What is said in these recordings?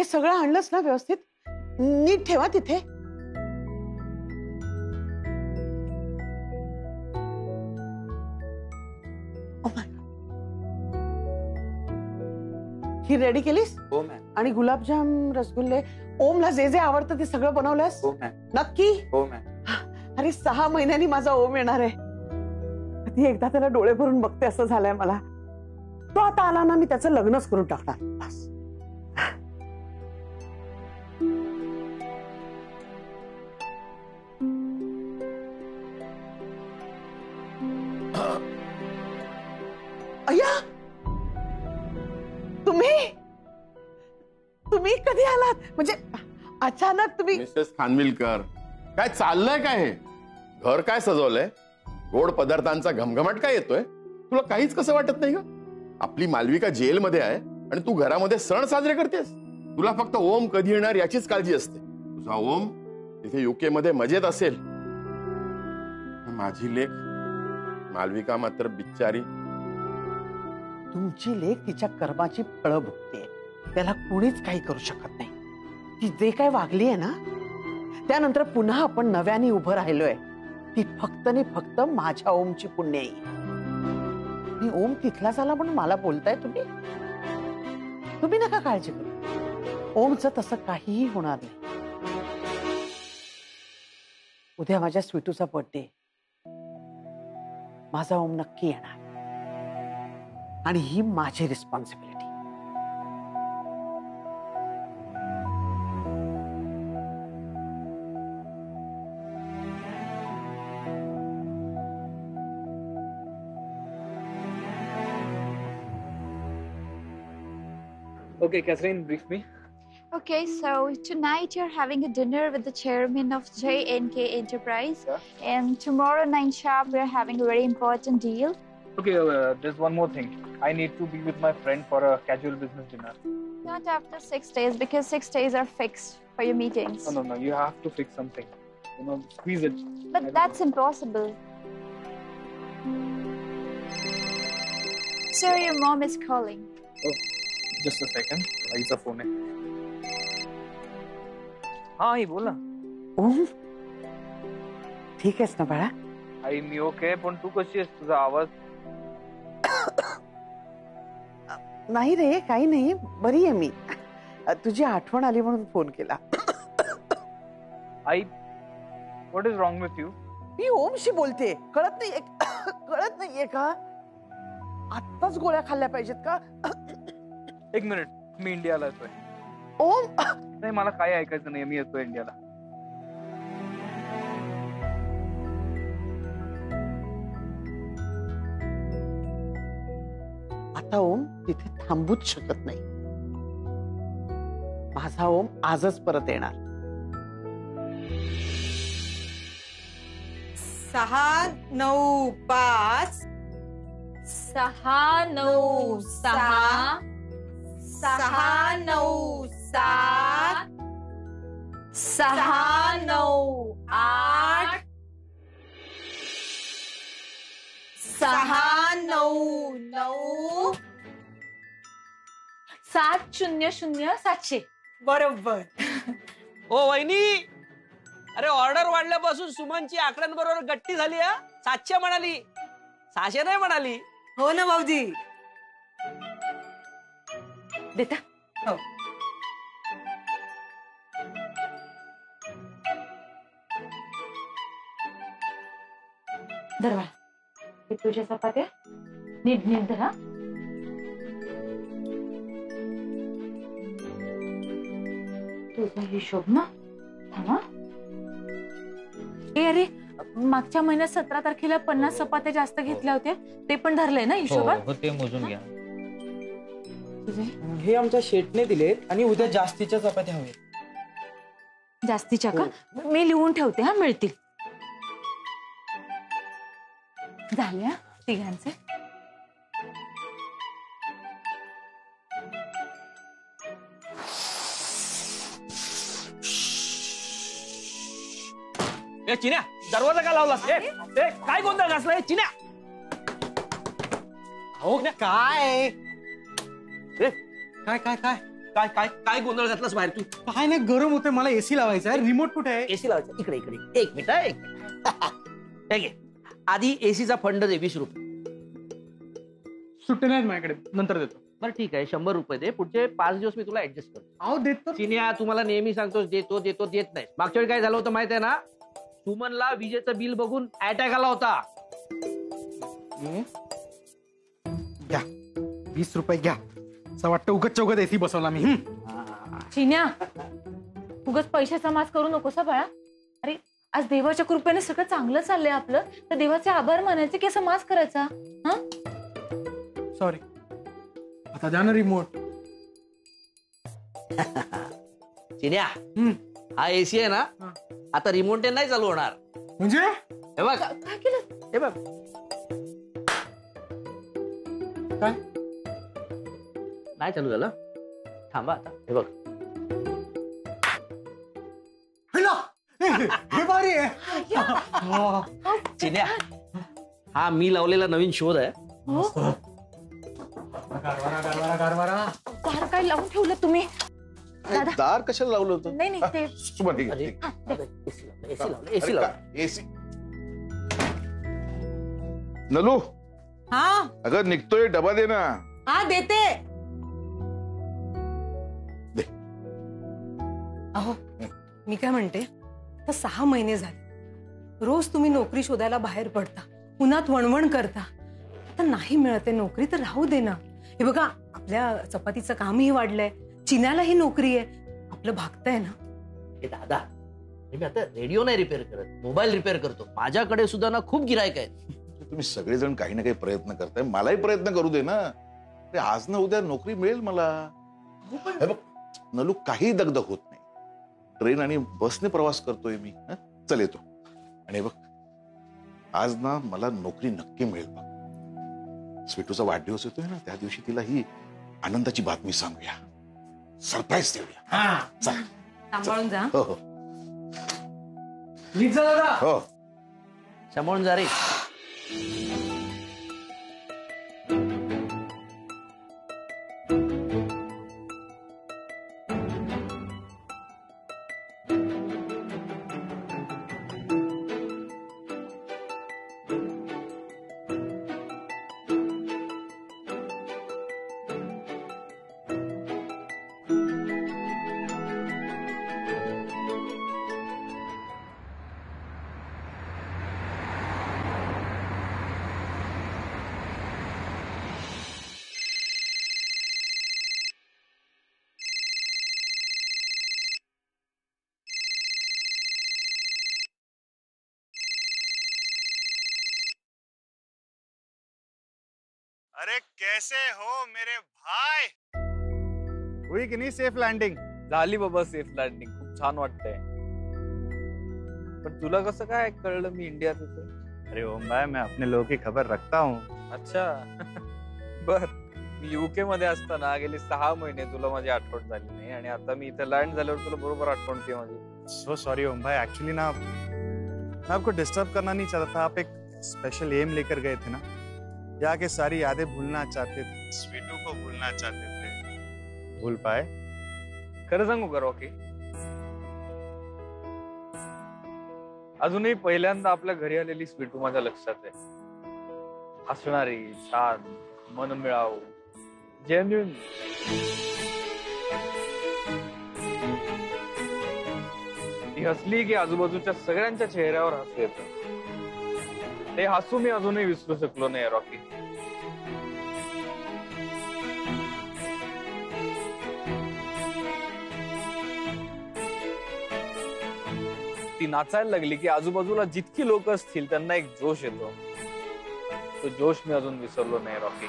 हे सगळं आणलंच ना व्यवस्थित? नीट ठेवा तिथे. ही रेडी केलीस? हो मॅम. आणि गुलाबजाम, रसगुल्ले, ओमला जे जे आवडतं ते सगळं बनवलंस? हो मॅम. नक्की? हो मॅम. अरे 6 महिन्यांनी माझा ओम येणार आहे. कधी एकदा त्याला डोळे भरून बघते असं झालंय मला. तो आता आला ना, मी त्याचं लग्नच करून टाकणार. बस. अय्या, तुम्ही कधी आलात? म्हणजे अचानक तुम्ही? मिसेस खानविलकर, काय चाललंय काय हे? घर काय सजवलंय? गोड पदार्थांचा घमघमाट काय येतोय? तुला काहीच कसं वाटत नाही का? आपली मालविका जेलमध्ये आहे आणि तू घरामध्ये सण साजरे करतेस. तुला फक्त ओम कधी येणार याचीच काळजी असते. तुझा ओम तिथे युके मध्ये मजेत असेल. माझी लेक मालविका मात्र बिचारी. तुमची लेक तिच्या कर्माची फळं भुगते. त्याला कुणीच काही करू शकत नाही. ती जे काय वागली आहे ना, त्यानंतर पुन्हा आपण नव्याने उभं राहिलोय. ती फक्त आणि फक्त माझ्या ओमची पुण्याई. मी ओम तिथला झाला म्हणून मला बोलताय तुम्ही नका काळजी करू. ओमचं तसं काहीही होणार नाही. उद्या माझ्या स्वीटूचा बर्थडे. माझा ओम नक्की येणार आणि ही माझी responsibility. Okay, Catherine, brief me. Okay, so tonight you're having a dinner with the chairman of JNK Enterprise. Yeah. And tomorrow 9 sharp we're having a very important deal. Okay, there's one more thing. I need to be with my friend for a casual business dinner. Not after 6 days because 6 days are fixed for your meetings. No, you have to fix something. You know, squeeze it. But that's impossible. Sir, your mom is calling. Oh, just a second. आईचा phone आहे. हा आई बोल ना. ओम, ठीक आहेस ना बाळा? आई मी okay, पण तू कशी आहेस? तुझा आवाज. नाही रे, काही नाही, बरी आहे मी. तुझी आठवण आली म्हणून फोन केला. आई, what is wrong with you? मी ओमशी बोलते. कळत नाहीये का? आत्ताच गोळ्या खाल्ल्या पाहिजेत का? एक मिनिट, मी इंडियाला येतोय. ओम, नाही मला काय ऐकायचं नाही, मी येतोय इंडियाला. आता ओम तिथे थांबूच शकत नाही. माझा ओम आजच परत येणार. 6, 9, 5 6, 9, 6 6, 9, 7 6, 9, 8 6, 9, 9 700 700. बरोबर. ओ वहिनी, अरे ऑर्डर वाढल्यापासून सुमनची आकड्यांबरोबर गट्टी झाली. 700 म्हणाली, 600 नाही म्हणाली. हो ना भाऊजी. देता. हो. धर बाळा, हे तुझ्या चपात्या नीट नीट धरा. तुझा हिशोब ना. थांबा. ए अरे, मागच्या महिन्यात 17 तारखेला 50 चपात्या जास्त घेतल्या होत्या, ते पण धरलंय ना हिशोबात? हो, ते मोजून घ्या. हे आमच्या शेटने दिलेत आणि उद्या जास्तीच्या चपात्या हव्यात. जास्तीच्या का? मी लिहून ठेवते. हा, मिळतील. झाल्या तिघांचे. ए चिन्या, दरवाजा का लावलास? ए काय गोंधळ घासलाय चिन्या? हो काय? काय काय काय काय काय काय गोंधळ घातलास बाहेर तू? काय नाही, गरम होते मला. एसी लावायचा आहे. रिमोट कुठे आहे? एसी लावायचं. इकडे इकडे एक मिनिट एक मिनिट. ठीक आहे, आधी एसीचा फंड दे 20 रुपये. सुट्टे नाहीत माझ्याकडे, नंतर देतो. बरं ठीक आहे, 100 रुपये दे. पुढचे 5 दिवस मी तुला ऍडजस्ट करतो. अहो देतो. चिन्या, तुम्हाला नेहमी सांगतोस देतो देतो देत नाही. मागच्या वेळी काय झालं होतं माहित आहे ना? सुमनला विजेचं बिल बघून अटॅक आला होता. घ्या 20 रुपये घ्या. असं वाटतं उगत चौगत एसी बसवला मी. चिन्या, उगाच पैशाचा माज करू नकोस बाळा. अरे आज देवाच्या कृपेने सगळं चांगलं चाललंय आपलं, तर देवाचे आभार मानायचे की असं माज करायचा? हा, सॉरी. आता द्या ना रिमोट. चिन्या, हा एसी आहे ना, आता रिमोट नाही चालू होणार. म्हणजे हे बघ, काय केलं? हे बघ. काय? नाही चालू झालं. थांबा आता. हे बघ. हे भारी आहे. चिन्या, हा मी लावलेला नवीन शोध आहे. हो, गारवारा. दार काय लावून ठेवलं तुम्ही? दादा. दार कशाला लावलं होतं? नाही नाही ते सुमन, ठीक आहे, ठीक आहे. एसी लावलं एसी लावलं. एसी. नलू, हा अगं निघतोय, डबा दे ना. हा देते. दे. अहो मी काय म्हणते, आता 6 महिने झाले रोज तुम्ही नोकरी शोधायला बाहेर पडता, उन्हात वणवण करता. आता नाही मिळते नोकरी तर राहू दे ना. हे बघा, आपल्या चपातीचं कामही वाढलंय, चिन्यालाही नोकरी आहे, आपलं भागतंय ना. हे दादा, मी आता रेडिओ नाही रिपेअर करत, मोबाईल रिपेअर करतो. माझ्याकडे सुद्धा ना खूप गिरायक आहेत. तुम्ही सगळेजण काही ना काही प्रयत्न करताय, मलाही प्रयत्न करू दे ना. अरे आज ना उद्या नोकरी मिळेल मला. हे बघ नलू, काही दगदग होत नाही. ट्रेन आणि बसने प्रवास करतोय मी. चल येतो. आणि बघ, आज ना मला नोकरी नक्की मिळेल बघ. स्वीटूचा वाढदिवस येतोय ना, त्या दिवशी तिला ही आनंदाची बातमी सांगूया, सरप्राईज देऊया. चल. सांभाळून जा. हो हो नीट जा दादा. हो. सांभाळून जा रे. अरे कैसे हो मेरे भाई? होई की नाही सेफ लँडिंग? झाली बाबा सेफ लँडिंग. खूप छान वाटतंय. पण तुला कसं काय कळलं मी इंडियात होतो? अरे ओम भाई, मैं अपने लोगों की खबर रखता हूँ. अच्छा. बर. मी युके मध्ये असताना गेले 6 महिने तुला माझी आठवण झाली नाही, आणि आता मी इथे लँड झाल्यावर तुला बरोबर आठवण होती माझी. सो सॉरी ओम भाई, एक्चुअली ना मैं आपको डिस्टर्ब करना नहीं चाहता था. आप एक स्पेशल एम लेकर गए थे ना, या के सारी यादें भूलना चाहते थे, स्वीटू को भूलना चाहते थे. भूल पाए? खरं सांगू का रॉकी, अजूनही पहिल्यांदा आपल्या घरी आलेली स्वीटू माझ्या लक्षात आहे. हसणारी, छान, मनमिळाऊ, जेन्युइन. ती हसली की आजूबाजूच्या सगळ्यांच्या चेहऱ्यावर हसू येतं. ते हसू मी अजूनही विसरू शकलो नाही रॉकी. ती नाचायला लागली की आजूबाजूला जितकी लोक असतील त्यांना एक जोश येतो. तो जोश मी अजून विसरलो नाही रॉकी.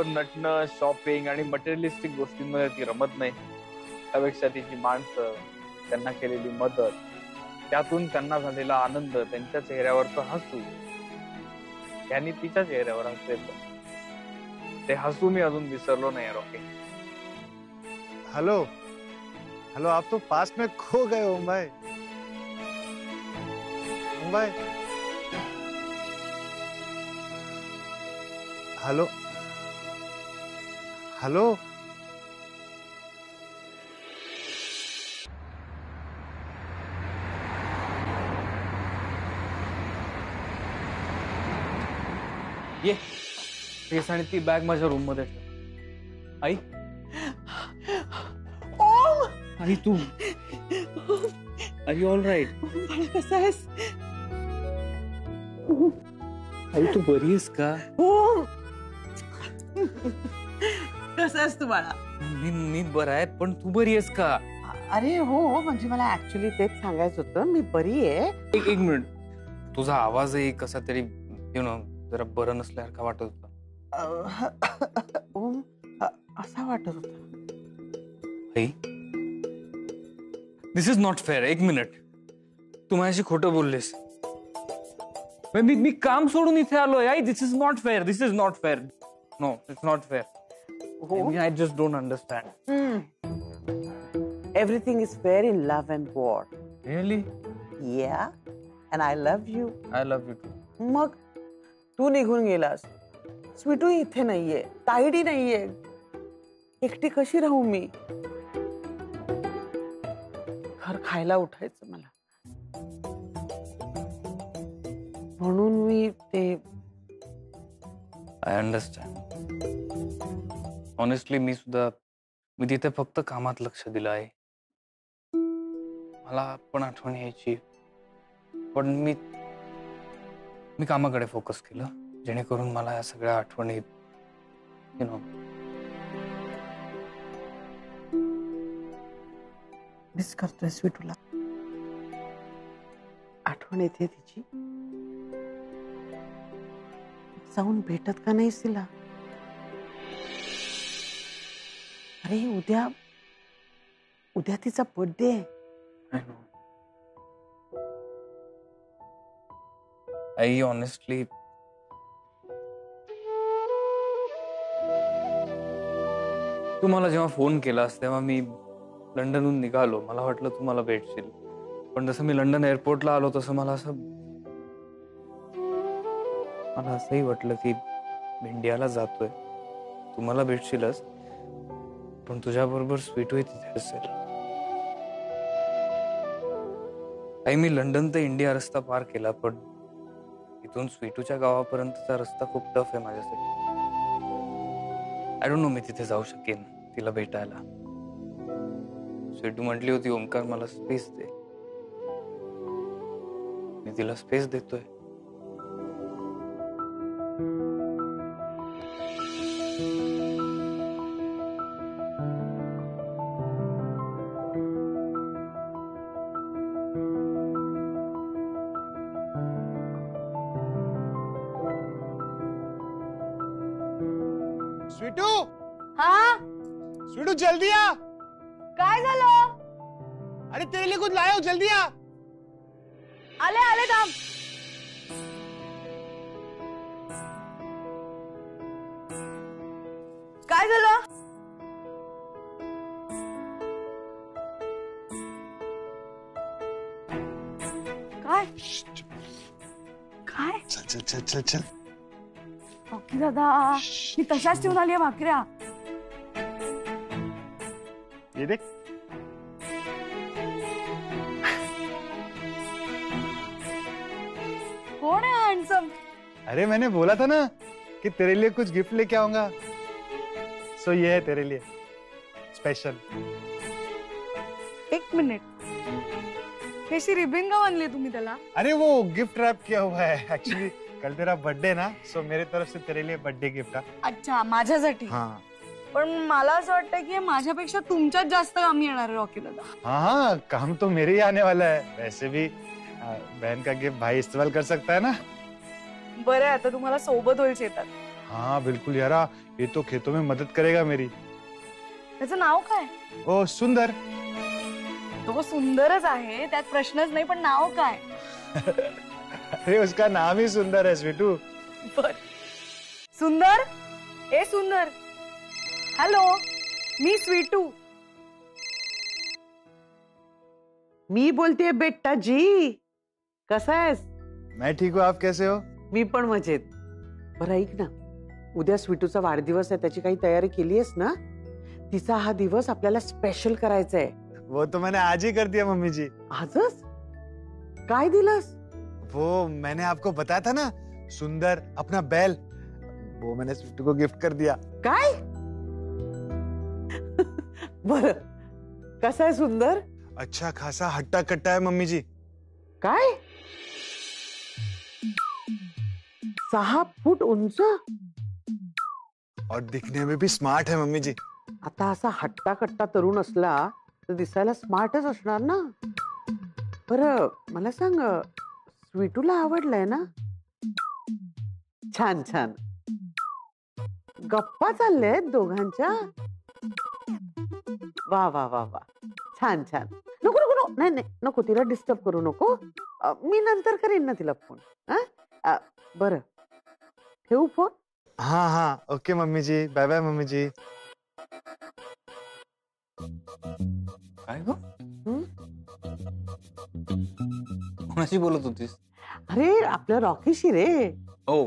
दिवसभर नटणं, शॉपिंग आणि मटेरियलिस्टिक गोष्टींमध्ये ती रमत नाही. त्यापेक्षा तिची माणसं, त्यांना केलेली मदत, त्यातून त्यांना झालेला आनंद, त्यांच्या चेहऱ्यावरचं हसू, त्यांनी तिच्या चेहऱ्यावर हसू येतं. ते हसू मी अजून विसरलो नाही रॉकी. हेलो हेलो, आप तो पास में खो गए ओम भाई. ओम भाई, हेलो हेलो. ये केस आणि ती बॅग माझ्या रूम मध्ये ठेव. आई, ओम, आई तू आर यू ऑल राईट? बाळा कसा आहेस? आई तू बरी आहेस का? ओम, कसा आहेस तू बाळा? मी बरा आहे, पण तू बरी आहेस का? अरे हो, म्हणजे मला ऍक्च्युली तेच सांगायचं होतं. मी बरी आहे. एक मिनिट, तुझा आवाजही कसा तरी यु नो जरा बरं नसल्यासारखा वाटत होता. ओम, असा वाटत होता. आई, दिस इज नॉट फेअर. एक मिनिट, तू माझ्याशी खोटं बोललेस. मी काम सोडून इथे आलोय. आई, this is not fair. This is not fair. No, it's not fair. I just don't understand. Everything is fair in love and war. Really? Yeah, and I love you. I love you too. मग तू निघून गेलास. स्वीटू इथे नाहीये, ताईडी नाहीये. एकटी कशी राहू मी? घर खायला उठायचं मला, म्हणून मी ते. I understand. Honestly, मी तिथे फक्त कामात लक्ष दिलं आहे. मला पण आठवण यायची, पण मी कामाकडे फोकस केलं, जेणेकरून मला या सगळ्या आठवणी यु नो. मिस करतोय स्वीटूला. आठवण येते तिची. जाऊन भेटत का नाहीस तिला? अरे उद्या तिचा बर्थडे आहे. आई, ऑनेस्टली तू मला जेव्हा फोन केलास तेव्हा मी लंडनहून निघालो. मला वाटलं तू मला भेटशील, पण जसं मी लंडन एअरपोर्टला आलो तसं मला असंही वाटलं की इंडियाला जातोय. तू मला भेटशीलच, पण तुझ्याबरोबर स्वीटू तिथे असेल. आई, मी लंडन ते इंडिया रस्ता पार केला, पण इथून स्वीटूच्या गावापर्यंतचा रस्ता खूप टफ आहे माझ्यासाठी. आय डोंट नो मी तिथे जाऊ शकेन तिला भेटायला. स्वीटू म्हटली होती, ओमकार मला स्पेस दे. मी तिला स्पेस देतोय. स्वीटू, हा, स्वीटू जल्दी आ. काय झालं? अरे तेरे लिए कुछ लाया हूं, जल्दी आ. आले थांब. काय झालं? काय काय? चल चल चल चल चल. ओके दादा, मी तशाच ठेवून आली भाकऱ्या. ये देख. कोण आहे हँडसम? अरे मैंने बोला था ना कि तेरे लिए कुछ गिफ्ट लेके आऊंगा. सो ये है तेरे लिए स्पेशल. एक मिनिट, कशी रिबिन का बांधली तुम्ही त्याला? अरे वो गिफ्ट रैप किया हुआ है एक्चुअली. कल तेरा बर्थडे ना, सो मेरी तरफ से तेरे लिए बर्थडे गिफ्ट. अच्छा, माझ्यासाठी. हाँ पण मला असं वाटतं की माझ्यापेक्षा तुमच्यात जास्त कामी येणार आहे रॉकी दादा. हाँ हाँ, काम तो मेरे ही आने वाला है. वैसे भी बहन का गिफ्ट भाई इस्तेमाल कर सकता है ना. बरं आहे, आता तुम्हाला सोबत होईल शेतात. हाँ बिल्कुल यारा, ये तो खेतों में मदद करेगा मेरी। त्याचं नाव काय? ओ सुंदर। तो सुंदरच आहे, त्यात प्रश्नच नाही, पण नाव काय? अरे उसका नाम ही सुंदर है स्वीटू। बर सुंदर, ए सुंदर, हॅलो, मी स्वीटू। मी बोलतेय बेटा जी, कसा आहेस? मैं ठीक हूँ, आप कैसे हो? मी पण मजेत। बरं ऐक ना, उद्या स्वीटूचा वाढदिवस आहे, त्याची काही तयारी केली आहेस ना? तिचा हा दिवस आपल्याला स्पेशल करायचा आहे। वो तो मैंने आज ही कर दिया मम्मी जी। आजच? काय दिलंस? वो मैंने आपको बताया था ना, सुंदर अपना बैल, वो मैंने स्वीटू को गिफ्ट कर दिया। काय? बर, कसा आहे सुंदर? अच्छा खासा हट्टा कट्टा है मम्मी जी। काय? 6 फूट उंच? और दिखने में भी स्मार्ट है मम्मी जी। आता असा हट्टा कट्टा तरुण असला तर दिसायला स्मार्टच असणार ना। बरं मला सांग, स्वीटूला आवडलंय ना? छान छान। गप्पा चालल्यात दोघांच्या? वा वा वा वा, छान छान। नको नको नको, नाही नाही नको, तिला डिस्टर्ब करू नको। मी नंतर करीन ना तिला फोन। बरं ठेवू फोन? हाँ हाँ ओके मम्मी जी, बाय बाय मम्मी जी। काय ग? कोणाशी बोलत होतीस? अरे आपल्या रॉकीशी रे। ओ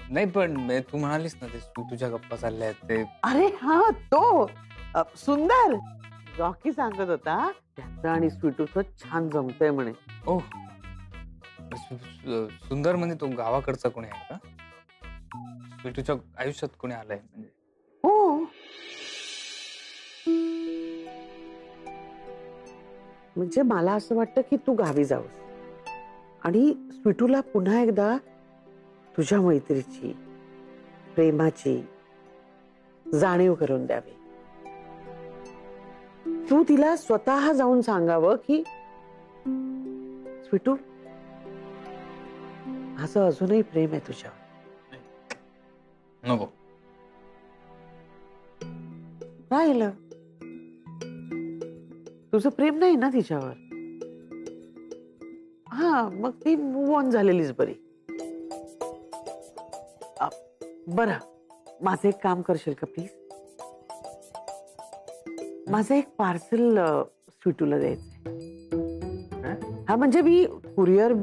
नाही, पण तू म्हणालीस ना ते तुझ्या गप्पा चालल्या आहेत ते। अरे हा तो सुंदर, रॉकी सांगत होता त्याचं आणि स्वीटूचं छान जमतंय म्हणे। ओ सुंदर म्हणजे तो गावाकडचा कोणी आहे का? स्वीटूच्या आयुष्यात कोणी आलंय म्हणजे? हो, म्हणजे मला असं वाटतं की तू गावी जावस आणि स्वीटूला पुन्हा एकदा तुझ्या मैत्रीची, प्रेमाची जाणीव करून द्यावी। तू तिला स्वतः जाऊन सांगावं की स्वीटू, माझं अजूनही प्रेम आहे तुझ्यावर। नको। राहिलं, तुझं प्रेम नाही ना तिच्यावर? हा, मग ती मूव्ह ऑन झालेलीच बरी। बरं, माझं एक काम करशील का प्लीज? माझं एक पार्सल स्वीटूला द्यायचंय। हा म्हणजे मी कुरिअर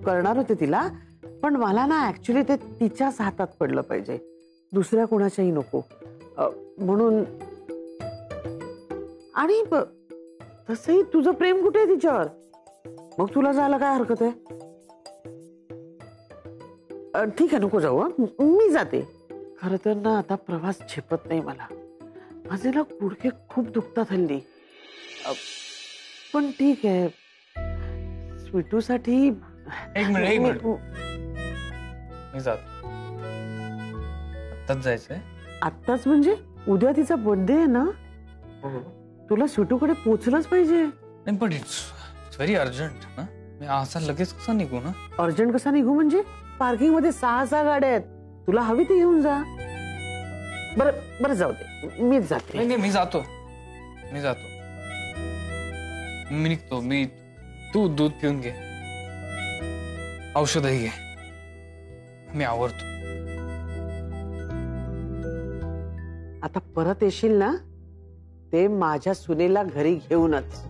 करणार होते तिला, पण मला ना ऍक्च्युली ते तिच्याच हातात पडलं पाहिजे, दुसऱ्या कोणाच्याही नको म्हणून। आणि तसंही तुझं प्रेम कुठे आहे तिच्यावर? मग तुला जायला काय हरकत आहे? ठीक आहे, नको जाऊ, मी जाते। खरं तर ना आता प्रवास झेपत नाही मला, माझे ना गुडघे खूप दुखतात हल्ली। पण ठीक आहे, स्वीटूसाठी एक मिनिट मी जातो। आत्ताच जायचंय? आत्ताच म्हणजे? उद्या तिचा बर्थडे आहे ना, तुला स्वीटूकडे पोहोचलंच पाहिजे। नाही पण इट्स व्हेरी अर्जंट ना, मी असा लगेच कसा निघू ना? अर्जंट कसा निघू म्हणजे? पार्किंग मध्ये 6 गाड्या आहेत, तुला हवी ती घेऊन जा। बरं बरं जाऊ दे, मीच जाते। नाही मी जातो, मी निघतो। तू दूध पिऊन घे, औषधही घे, मी आवरतो। आता परत येशील ना, ते माझ्या सुनेला घरी घेऊनच।